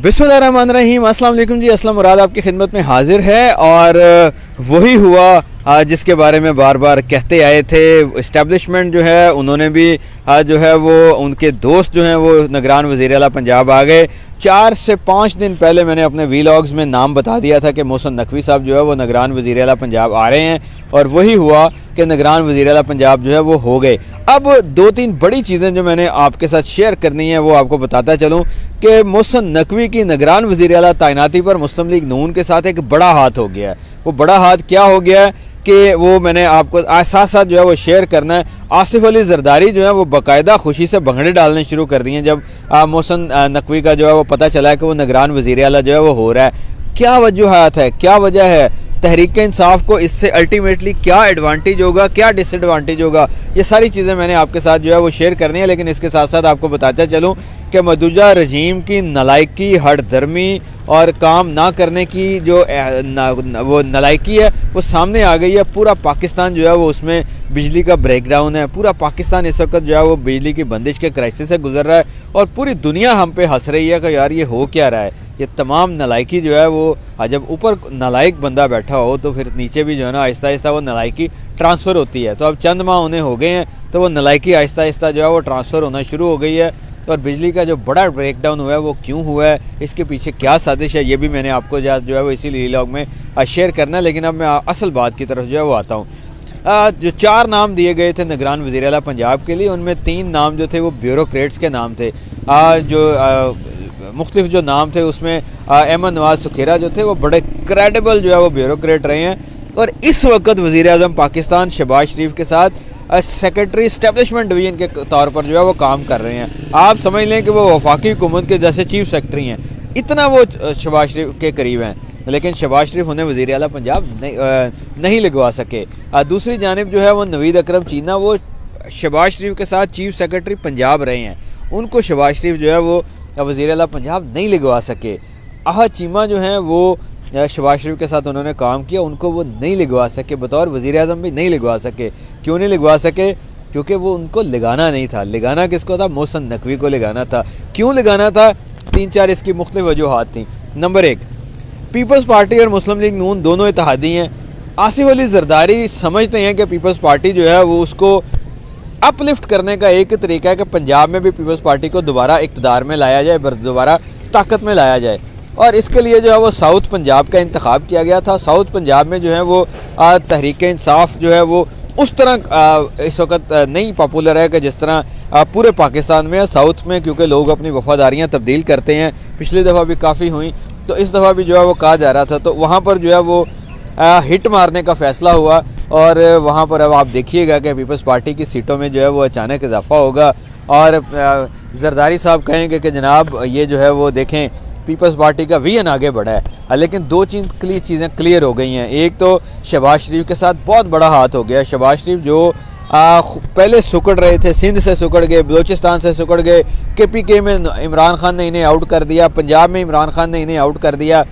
बिस्मिल्लाहिर्रहमानिर्रहीम। अस्सलाम वालेकुम जी। असलम मुराद आपकी खिदमत में हाजिर है और वही हुआ जिसके बारे में बार बार कहते आए थे। इस्टेब्लिशमेंट जो है उन्होंने भी जो है वो उनके दोस्त जो हैं वो निगरान वज़ीर आला पंजाब आ गए। 4 से 5 दिन पहले मैंने अपने वीलॉग्स में नाम बता दिया था कि मोहसिन नकवी साहब जो है वो निगरान वज़ीर आला पंजाब आ रहे हैं और वही हुआ कि निगरान वज़ीर आला पंजाब जो है वो हो गए। अब 2-3 बड़ी चीज़ें जो मैंने आपके साथ शेयर करनी है वो आपको बताता चलूँ कि मोहसिन नकवी की निगरान वज़ीर आला तैनाती पर मुस्लिम लीग नून के साथ एक बड़ा हाथ हो गया है। वो बड़ा हाथ क्या हो गया है कि वो मैंने आपको साथ साथ जो है वो शेयर करना है। आसिफ अली जरदारी जो है वो बाकायदा खुशी से भंगड़े डालने शुरू कर दिए जब मोहसिन नकवी का जो है वो पता चला है कि वो निगरान वज़ीर आला जो है वो हो रहा है। क्या वजूहात है, क्या वजह है, तहरीक इंसाफ को इससे अल्टीमेटली क्या एडवांटेज होगा, क्या डिसएडवांटेज होगा, ये सारी चीज़ें मैंने आपके साथ जो है वो शेयर करनी है। लेकिन इसके साथ साथ आपको बताता चलूँ कि मौजूदा रजीम की नलायकी, हठधर्मी और काम ना करने की जो वो नलायकी है वो सामने आ गई है। पूरा पाकिस्तान जो है वो उसमें बिजली का ब्रेकडाउन है। पूरा पाकिस्तान इस वक्त जो है वो बिजली की बंदिश के क्राइसिस से गुजर रहा है और पूरी दुनिया हम पे हंस रही है कि यार ये हो क्या रहा है। ये तमाम नलायकी जो है वो जब ऊपर नलायक बंदा बैठा हो तो फिर नीचे भी जो है ना आहिस्ता आहिस्ता वो नलायकी ट्रांसफ़र होती है। तो अब चंद माह उन्हें हो गए हैं तो वो नलायकी आहिस्ता आहिस्ता जो है वो ट्रांसफ़र होना शुरू हो गई है। और बिजली का जो बड़ा ब्रेकडाउन हुआ है वो क्यों हुआ है, इसके पीछे क्या साजिश है, ये भी मैंने आपको जो है वो इसी व्लॉग में शेयर करना है। लेकिन अब मैं असल बात की तरफ जो है वो आता हूँ। जो 4 नाम दिए गए थे निगरान वज़ीर आला पंजाब के लिए, उनमें 3 नाम जो थे वो ब्यूरोक्रेट्स के नाम थे। जो मुख्तलिफ जो नाम थे उसमें अहमद नवाज सुखेरा जो थे वो बड़े क्रेडिबल जो है वो ब्यूरोक्रेट रहे हैं और इस वक्त वज़ीर आज़म पाकिस्तान शहबाज शरीफ के साथ सेक्रेटरी इस्टेब्लिशमेंट डिवीज़न के तौर पर जो है वो काम कर रहे हैं। आप समझ लें कि वो वफाकी हुकूमत के जैसे चीफ सेक्रेटरी हैं, इतना वो शहबाज शरीफ के करीब हैं। लेकिन शहबाज शरीफ उन्हें वज़ीर आला पंजाब नहीं लगवा सके। दूसरी जानिब जो है वो नवीद अकरम चीना वो शहबाज शरीफ के साथ चीफ सेक्रेटरी पंजाब रहे हैं, उनको शहबाज शरीफ जो है वो वज़ीर आला पंजाब नहीं लगवा सके। आहा चीमा जो हैं वो शहबाज शरीफ के साथ उन्होंने काम किया, उनको वो नहीं लगवा सके, बतौर वज़ीर आज़म भी नहीं लगवा सके। क्यों नहीं लगवा सके? क्योंकि वो उनको लगाना नहीं था। लगाना किसको था? मोहसिन नकवी को लगाना था। क्यों लगाना था? 3-4 इसकी मुख्तलिफ वजूहात थी। नंबर 1, पीपल्स पार्टी और मुस्लिम लीग नून दोनों इत्तेहादी हैं। आसिफ अली जरदारी समझते हैं कि पीपल्स पार्टी जो है वो उसको अपलिफ्ट करने का एक तरीका है कि पंजाब में भी पीपल्स पार्टी को दोबारा इक़्तिदार में लाया जाए, दोबारा ताकत में लाया जाए। और इसके लिए जो है वो साउथ पंजाब का इंतखाब किया गया था। साउथ पंजाब में जो है वो तहरीक इंसाफ जो है वो उस तरह इस वक्त नहीं पॉपुलर है कि जिस तरह पूरे पाकिस्तान में है। साउथ में क्योंकि लोग अपनी वफादारियाँ तब्दील करते हैं, पिछली दफ़ा भी काफ़ी हुई तो इस दफ़ा भी जो है वो कहा जा रहा था, तो वहाँ पर जो है वो हिट मारने का फ़ैसला हुआ और वहाँ पर अब आप देखिएगा कि पीपल्स पार्टी की सीटों में जो है वो अचानक इजाफा होगा और जरदारी साहब कहेंगे कि जनाब ये जो है वो देखें पीपल्स पार्टी का विजन आगे बढ़ा है। लेकिन 2 चीज़ें क्लियर हो गई हैं। एक तो शहबाज शरीफ के साथ बहुत बड़ा हाथ हो गया। शहबाज शरीफ जो पहले सुकड़ रहे थे, सिंध से सुकड़ गए, बलोचिस्तान से सुकड़ गए, KPK में इमरान खान ने इन्हें आउट कर दिया, पंजाब में इमरान खान ने इन्हें आउट कर दिया।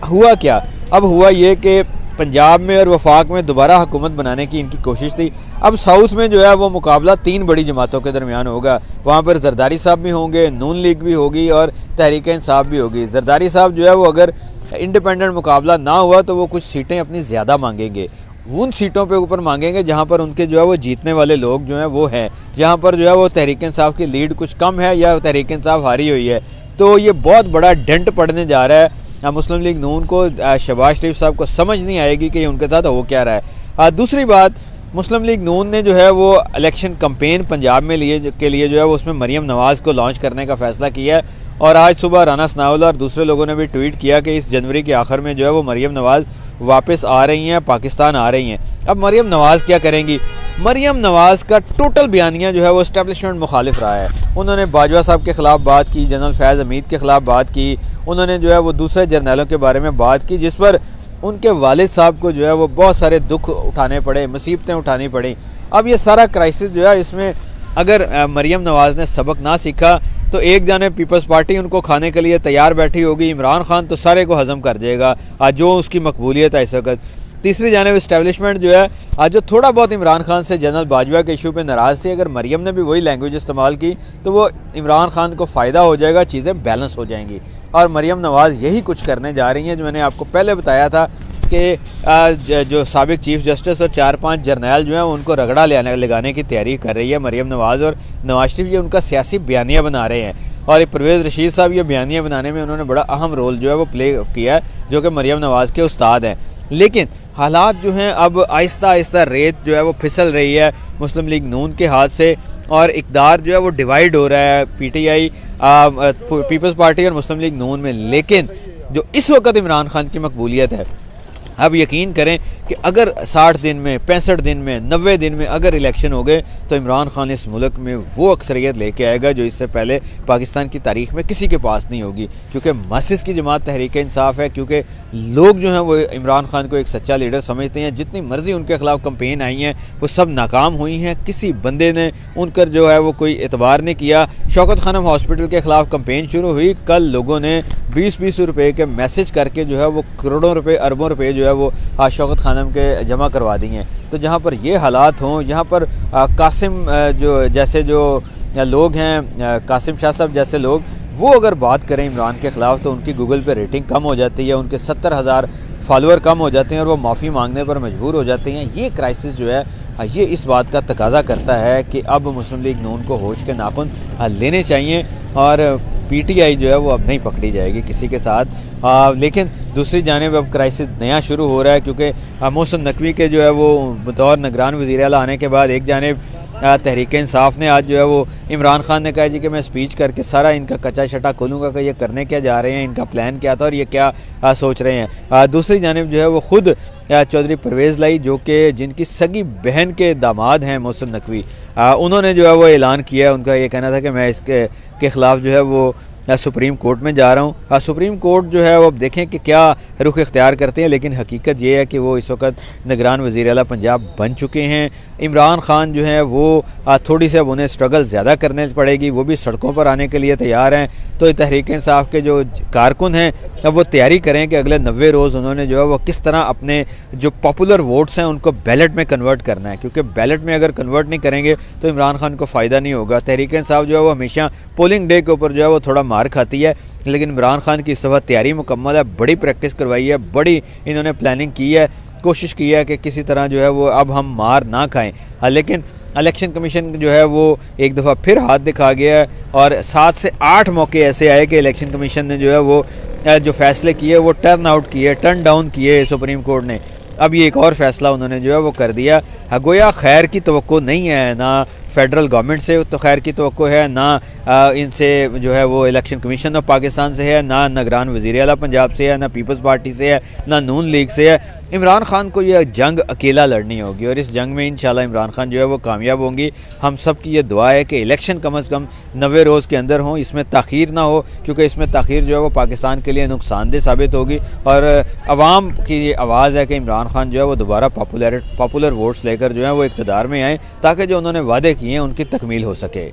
हुआ क्या? अब हुआ ये कि पंजाब में और वफाक में दोबारा हुकूमत बनाने की इनकी कोशिश थी। अब साउथ में जो है वो मुकाबला 3 बड़ी जमातों के दरमियान होगा। वहाँ पर जरदारी साहब भी होंगे, नून लीग भी होगी और तहरीक इंसाफ भी होगी। जरदारी साहब जो है वो अगर इंडिपेंडेंट मुकाबला ना हुआ तो वो कुछ सीटें अपनी ज़्यादा मांगेंगे, उन सीटों पे ऊपर मांगेंगे जहाँ पर उनके जो है वो जीतने वाले लोग जो हैं वो हैं, जहाँ पर जो है वो तहरीक इंसाफ की लीड कुछ कम है या तहरीक इंसाफ हारी हुई है। तो ये बहुत बड़ा डेंट पड़ने जा रहा है मुस्लिम लीग नून को। शहबाज शरीफ साहब को समझ नहीं आएगी कि उनके साथ हो क्या रहा है। दूसरी बात, मुस्लिम लीग नून ने जो है वो इलेक्शन कैंपेन पंजाब में के लिए जो है वो उसमें मरियम नवाज़ को लॉन्च करने का फ़ैसला किया है और आज सुबह राना सनाउल्लाह और दूसरे लोगों ने भी ट्वीट किया कि इस जनवरी के आखिर में जो है वो मरियम नवाज़ वापस आ रही हैं, पाकिस्तान आ रही हैं। अब मरियम नवाज़ क्या करेंगी? मरियम नवाज़ का टोटल बयानिया जो है वो इस्टेब्लिशमेंट मुखालिफ रहा है। उन्होंने बाजवा साहब के ख़िलाफ़ बात की, जनरल फैज़ हमीद के ख़िलाफ़ बात की, उन्होंने जो है वो दूसरे जर्नलों के बारे में बात की जिस पर उनके वालिद साहब को जो है वो बहुत सारे दुख उठाने पड़े, मुसीबतें उठानी पड़ी। अब ये सारा क्राइसिस जो है इसमें अगर मरियम नवाज़ ने सबक ना सीखा तो एक जाने पीपल्स पार्टी उनको खाने के लिए तैयार बैठी होगी, इमरान खान तो सारे को हज़म कर जाएगा आज जो उसकी मकबूलियत है इस वक्त। तीसरी जानिब इस्टेब्लिशमेंट जो है आज जो थोड़ा बहुत इमरान खान से जनरल बाजवा के इशू पे नाराज़ थी, अगर मरियम ने भी वही लैंग्वेज इस्तेमाल की तो वो इमरान खान को फ़ायदा हो जाएगा, चीज़ें बैलेंस हो जाएंगी। और मरियम नवाज़ यही कुछ करने जा रही हैं। जो मैंने आपको पहले बताया था कि जो साबिक चीफ जस्टिस और 4-5 जर्नैल जो हैं उनको रगड़ा लगाने की तैयारी कर रही है मरियम नवाज़, और नवाज शरीफ ये उनका सियासी बयानिया बना रहे हैं। और ये परवेज़ रशीद साहब ये बयानिया बनाने में उन्होंने बड़ा अहम रोल जो है वो प्ले किया है, जो कि मरियम नवाज़ के उस्ताद हैं। लेकिन हालात जो हैं अब आहिस्ता आहिस्ता रेत जो है वो फिसल रही है मुस्लिम लीग नून के हाथ से, और इक़्तिदार जो है वो डिवाइड हो रहा है PTI पीपल्स पार्टी और मुस्लिम लीग नून में। लेकिन जो इस वक्त इमरान खान की मकबूलियत है, अब यकीन करें कि अगर 60 दिन में, 65 दिन में, 90 दिन में अगर इलेक्शन हो गए तो इमरान खान इस मुल्क में वो अक्सरियत लेके आएगा जो इससे पहले पाकिस्तान की तारीख में किसी के पास नहीं होगी। क्योंकि मस्जिद की जमात तहरीक इंसाफ है, क्योंकि लोग जो हैं वो इमरान खान को एक सच्चा लीडर समझते हैं। जितनी मर्जी उनके खिलाफ कंपेन आई हैं वो सब नाकाम हुई हैं, किसी बंदे ने उनकर जो है वो कोई एतबार नहीं किया। शौकत खानम हॉस्पिटल के खिलाफ कंपेन शुरू हुई, कल लोगों ने 20-20 रुपये के मैसेज करके जो है वो करोड़ों रुपये, अरबों रुपये जो है वो शौकत खानम के जमा करवा दी हैं। तो जहाँ पर ये हालात हों, यहाँ पर कासिम जो जैसे जो लोग हैं, कासिम शाह साहब जैसे लोग, वो अगर बात करें इमरान के ख़िलाफ़ तो उनकी गूगल पे रेटिंग कम हो जाती है, उनके 70,000 फॉलोअर कम हो जाते हैं और वो माफ़ी मांगने पर मजबूर हो जाते हैं। ये क्राइसिस जो है ये इस बात का तकाजा करता है कि अब मुस्लिम लीग नून को होश के नाखून लेने चाहिए और PTI जो है वो अब नहीं पकड़ी जाएगी किसी के साथ। लेकिन दूसरी जानिब अब क्राइसिस नया शुरू हो रहा है, क्योंकि मोहसिन नकवी के जो है वो बतौर निगरान वज़ीर आला आने के बाद एक जानिब तहरीक इंसाफ ने आज जो है वो इमरान खान ने कहा जी कि मैं स्पीच करके सारा इनका कच्चा शटा खोलूँगा कि ये करने क्या जा रहे हैं, इनका प्लान क्या था और ये क्या सोच रहे हैं। दूसरी जानिब जो है वो ख़ुद चौधरी परवेज़ लाई, जो कि जिनकी सगी बहन के दामाद हैं मोहसिन नकवी, उन्होंने जो है वो ऐलान किया है। उनका ये कहना था कि मैं इसके ख़िलाफ़ जो है वो सुप्रीम कोर्ट में जा रहा हूँ। सुप्रीम कोर्ट जो है वो अब देखें कि क्या रुख इख्तियार करते हैं, लेकिन हकीकत ये है कि वो इस वक्त निगरान वज़ीर आला पंजाब बन चुके हैं। इमरान खान जो है वो थोड़ी सी अब उन्हें स्ट्रगल ज़्यादा करने पड़ेगी, वो भी सड़कों पर आने के लिए तैयार हैं। तो तहरीक इंसाफ के जो कारकुन हैं अब वो तैयारी करें कि अगले 90 रोज़ उन्होंने जो है वो किस तरह अपने जो पॉपुलर वोट्स हैं उनको बैलेट में कन्वर्ट करना है, क्योंकि बैलेट में अगर कन्वर्ट नहीं करेंगे तो इमरान खान को फ़ायदा नहीं होगा। तहरीक इंसाफ जो है वो हमेशा पोलिंग डे के ऊपर जो है वो थोड़ा मार खाती है, लेकिन इमरान खान की इस दफ़ा तैयारी मुकम्मल है, बड़ी प्रैक्टिस करवाई है, बड़ी इन्होंने प्लानिंग की है, कोशिश की है कि किसी तरह जो है वो अब हम मार ना खाएं। लेकिन इलेक्शन कमीशन जो है वो एक दफ़ा फिर हाथ दिखा गया है और 7 से 8 मौके ऐसे आए कि इलेक्शन कमीशन ने जो है वो जो फैसले किए वो टर्न डाउन किए सुप्रीम कोर्ट ने। अब ये एक और फैसला उन्होंने जो है वो कर दिया। गोया खैर की तवक्को नहीं है, ना फेडरल गवर्नमेंट से तो खैर की तवक्को है, ना इनसे जो है वो इलेक्शन कमीशन ऑफ पाकिस्तान से है, ना निगरान वज़ीर आला पंजाब से है, ना पीपल्स पार्टी से है, ना नून लीग से है। इमरान खान को यह जंग अकेला लड़नी होगी और इस जंग में इंशाल्लाह इमरान खान जो है वो कामयाब होंगी। हम सब की ये दुआ है कि इलेक्शन कम अज़ कम 90 रोज़ के अंदर हों, इसमें ताख़ीर ना हो, क्योंकि इसमें ताख़ीर जो है वो पाकिस्तान के लिए नुकसानदेह साबित होगी। और अवाम की ये आवाज़ है कि इमरान खान जो है वो दोबारा पॉपुलर वोट्स लेकर जो है वो इक़्तिदार में आएँ, ताकि जो उन्होंने वादे किए हैं उनकी तकमील हो सके।